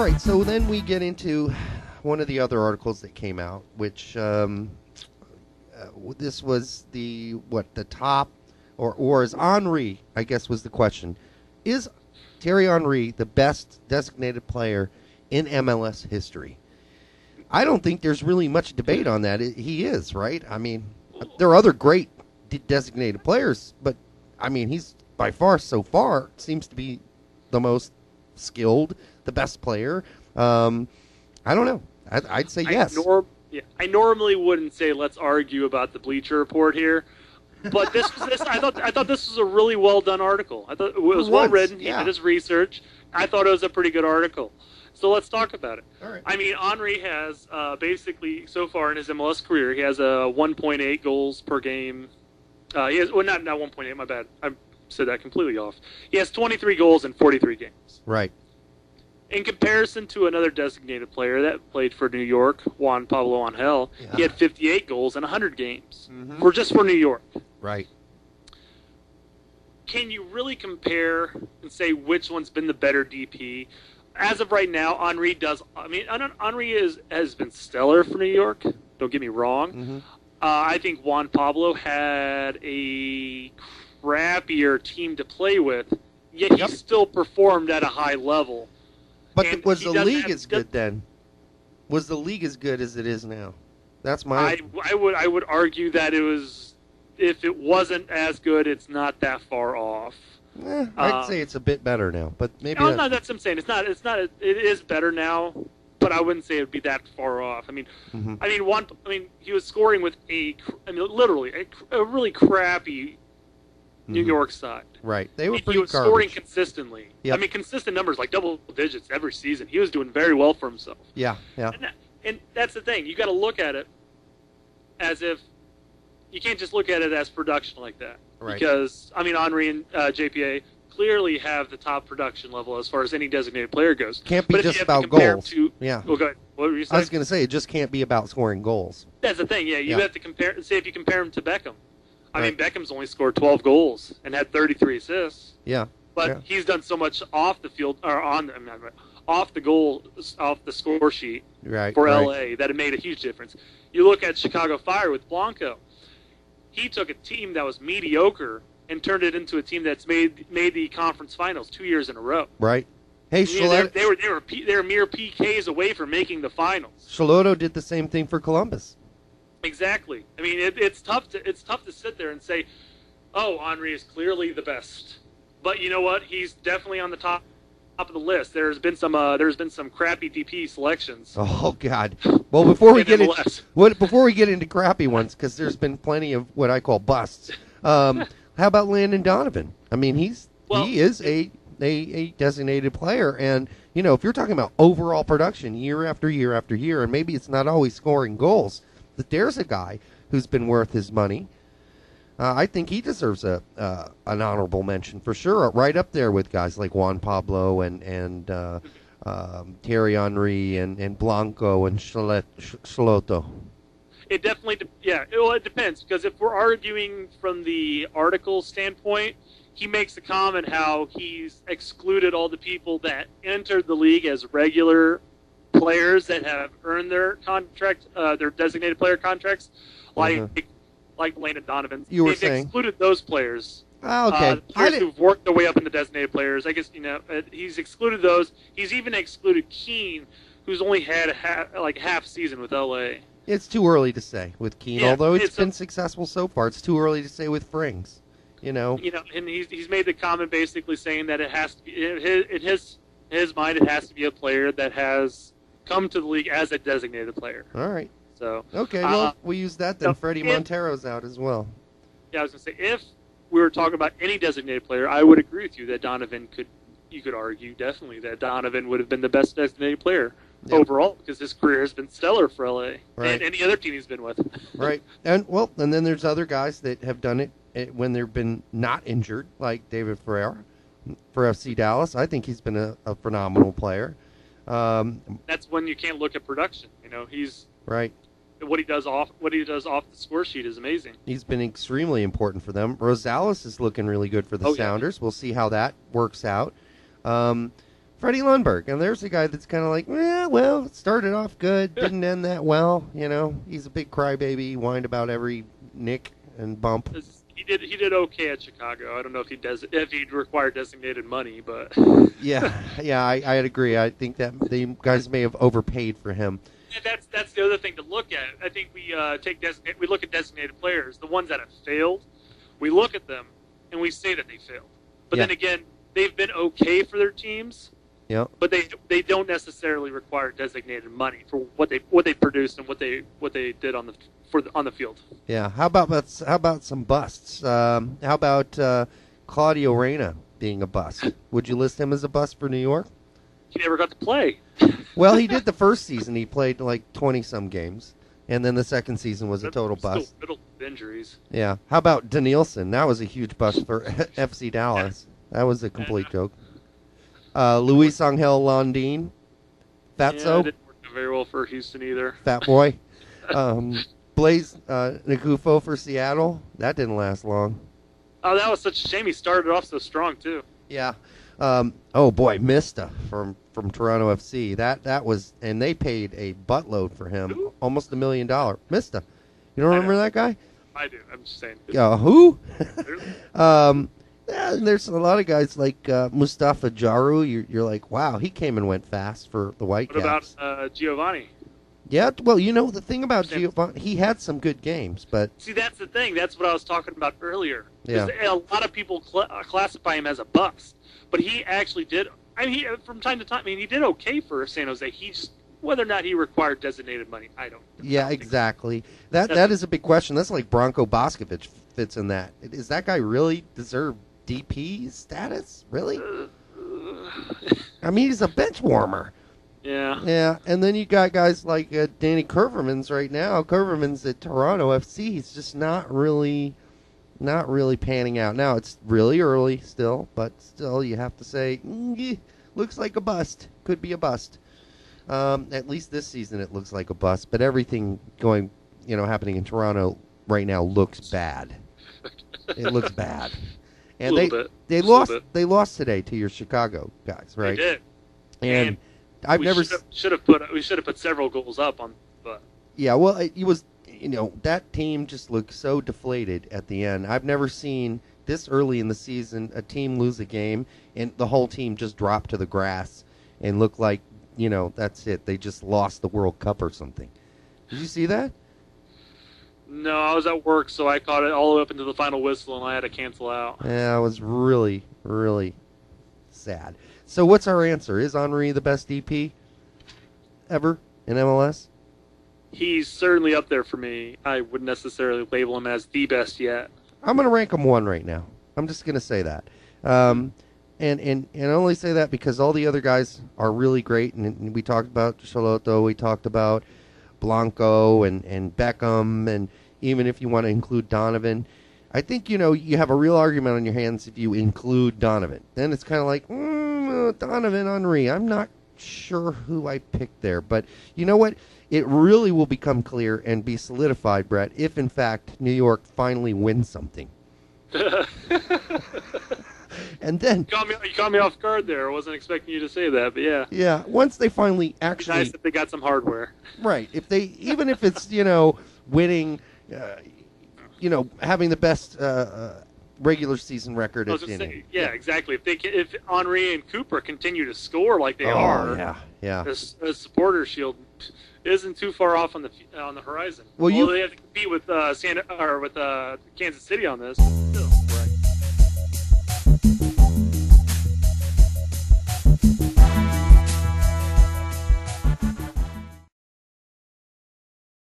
right, so then we get into one of the other articles that came out, which this was the top, or is Henry, I guess was the question. Is Thierry Henry the best designated player in MLS history? I don't think there's really much debate on that. He is, right? I mean, there are other great designated players, but, I mean, he's by far, so far, seems to be the most skilled, the best player. I don't know. I'd say yes. I normally wouldn't say let's argue about the Bleacher Report here, but I thought this was a really well done article. I thought it was well written. He did his research. I thought it was a pretty good article. So let's talk about it. All right. I mean, Henry has basically so far in his MLS career, he has a 1.8 goals per game. He has not 1.8. My bad. I said that completely off. He has 23 goals in 43 games. Right. In comparison to another designated player that played for New York, Juan Pablo Angel, he had 58 goals in 100 games for New York. Right. Can you really compare and say which one's been the better DP? As of right now, Henry does. I mean, Henry has been stellar for New York. Don't get me wrong. Mm-hmm. I think Juan Pablo had a crappier team to play with, yet he still performed at a high level. But was the league as good then? Was the league as good as it is now? That's my. I would argue that it was. If it wasn't as good, it's not that far off. I'd say it's a bit better now, but maybe. No, that's what I'm saying. It's not. It is better now, but I wouldn't say it'd be that far off. I mean, he was scoring with literally a really crappy New York side. Right. They were pretty He was garbage. scoring consistently. Yep. I mean, consistent numbers, like double digits every season. He was doing very well for himself. Yeah. And that's the thing. You got to look at it as if you can't just look at it as production like that. Right. Because, I mean, Henry and JPA clearly have the top production level as far as any designated player goes. Can't be but just about goals. Well, go ahead. What were you saying? I was going to say, it just can't be about scoring goals. That's the thing, yeah. You have to compare. Say if you compare him to Beckham. I mean, Beckham's only scored 12 goals and had 33 assists. Yeah. But he's done so much off the field, or off the score sheet for LA that it made a huge difference. You look at Chicago Fire with Blanco. He took a team that was mediocre and turned it into a team that's made the conference finals 2 years in a row. Right. Hey, they were mere PKs away from making the finals. Schelotto did the same thing for Columbus. Exactly. I mean, it's tough to sit there and say, "Oh, Henry is clearly the best," but you know what? He's definitely on the top of the list. There's been some crappy DP selections. Oh God! Well, before we get into crappy ones, because there's been plenty of what I call busts. How about Landon Donovan? I mean, he is a designated player, and you know, if you're talking about overall production year after year after year, and maybe it's not always scoring goals, but there's a guy who's been worth his money. I think he deserves an honorable mention for sure, right up there with guys like Juan Pablo and Thierry Henry and Blanco and Schelotto. It definitely, it depends, because if we're arguing from the article standpoint, he makes the comment how he's excluded all the people that entered the league as regular players that have earned their contract, their designated player contracts, like Landon Donovan. They've excluded those players. Oh, okay. Players who've worked their way up into designated players. I guess, he's excluded those. He's even excluded Keane, who's only had half season with LA. It's too early to say with Keane, although it's been successful so far. It's too early to say with Frings. And he's made the comment basically saying that it has to be, in his mind, it has to be a player that has come to the league as a designated player. All right. So okay, well, we use that then. Freddie Montero's out as well. Yeah, I was going to say, if we were talking about any designated player, I would agree with you that you could argue definitely that Donovan would have been the best designated player overall, because his career has been stellar for LA and any other team he's been with. Right. And then there's other guys that have done it when they've been not injured, like David Ferrer for FC Dallas. I think he's been a phenomenal player. That's when you can't look at production. He's right. What he does off the score sheet is amazing. He's been extremely important for them. Rosales is looking really good for the Sounders. Yeah. We'll see how that works out. Freddie Lundberg. And there's a guy that's kind of like, well, it started off good, didn't end that well. You know, he's a big crybaby. He whined about every nick and bump. He did okay at Chicago. I don't know if he'd require designated money, but yeah, I'd agree. I think that the guys may have overpaid for him. And that's the other thing to look at. I think we look at designated players, the ones that have failed. We look at them and we say that they failed. But then again, they've been okay for their teams. Yeah. But they don't necessarily require designated money for what they produced and what they did on the field. Yeah. How about some busts? How about Claudio Reyna being a bust? Would you list him as a bust for New York? He never got to play. Well, he did the first season. He played like 20-some games. And then the second season was a total bust. Still riddled with injuries. Yeah. How about Danielson? That was a huge bust for FC Dallas. That was a complete joke. Luis Angel Landin. Fatso. Didn't work very well for Houston either. Fat boy. Blaise Nakufo for Seattle. That didn't last long. Oh, that was such a shame. He started off so strong, too. Yeah. Oh, boy, Mista from Toronto FC. That was, and they paid a buttload for him. Who? Almost $1 million. Mista. You don't remember that guy? I do. I'm just saying. Who? Yeah, there's a lot of guys like Mustafa Jaru. You're like, wow, he came and went fast for the Whitecaps. What about Giovanni? Yeah, well, the thing about Giovanni, he had some good games, but... See, that's the thing. That's what I was talking about earlier. Yeah. A lot of people classify him as a bust, but he actually did... from time to time, he did okay for San Jose. He just... Whether or not he required designated money, I don't know. Yeah, exactly. That is a big question. That's like Bronco Boscovich fits in that. Is that guy really deserve DP status? Really? He's a bench warmer. Yeah. Yeah, and then you got guys like Danny Kervermans right now. Kervermans at Toronto FC. He's just not really panning out. Now, it's really early still, but still you have to say, looks like a bust. Could be a bust. At least this season it looks like a bust, but everything happening in Toronto right now looks bad. It looks bad. And they lost today to your Chicago guys, right? They did. And we should have put several goals up on, but yeah, well, it was that team just looked so deflated at the end. I've never seen this early in the season a team lose a game and the whole team just drop to the grass and look like that's it. They just lost the World Cup or something. Did you see that? No, I was at work, so I caught it all the way up into the final whistle, and I had to cancel out. Yeah, it was really, really sad. So what's our answer? Is Henry the best DP ever in MLS? He's certainly up there for me. I wouldn't necessarily label him as the best yet. I'm going to rank him 1 right now. I'm just going to say that. And I only say that because all the other guys are really great. And we talked about Charlotto, we talked about Blanco and Beckham, and even if you want to include Donovan. I think, you have a real argument on your hands if you include Donovan. Then it's kind of like, Donovan, Henry. I'm not sure who I picked there. But you know what? It really will become clear and be solidified, Brett, if in fact New York finally wins something. And then you caught me off guard there. I wasn't expecting you to say that, but yeah. Yeah, once they finally actually... Nice that they got some hardware. Right. Even if it's, winning, having the best regular season record. Exactly. If Henry and Cooper continue to score like they are, yeah. The supporter shield isn't too far off on the horizon. Well, they have to compete with Kansas City on this. Still.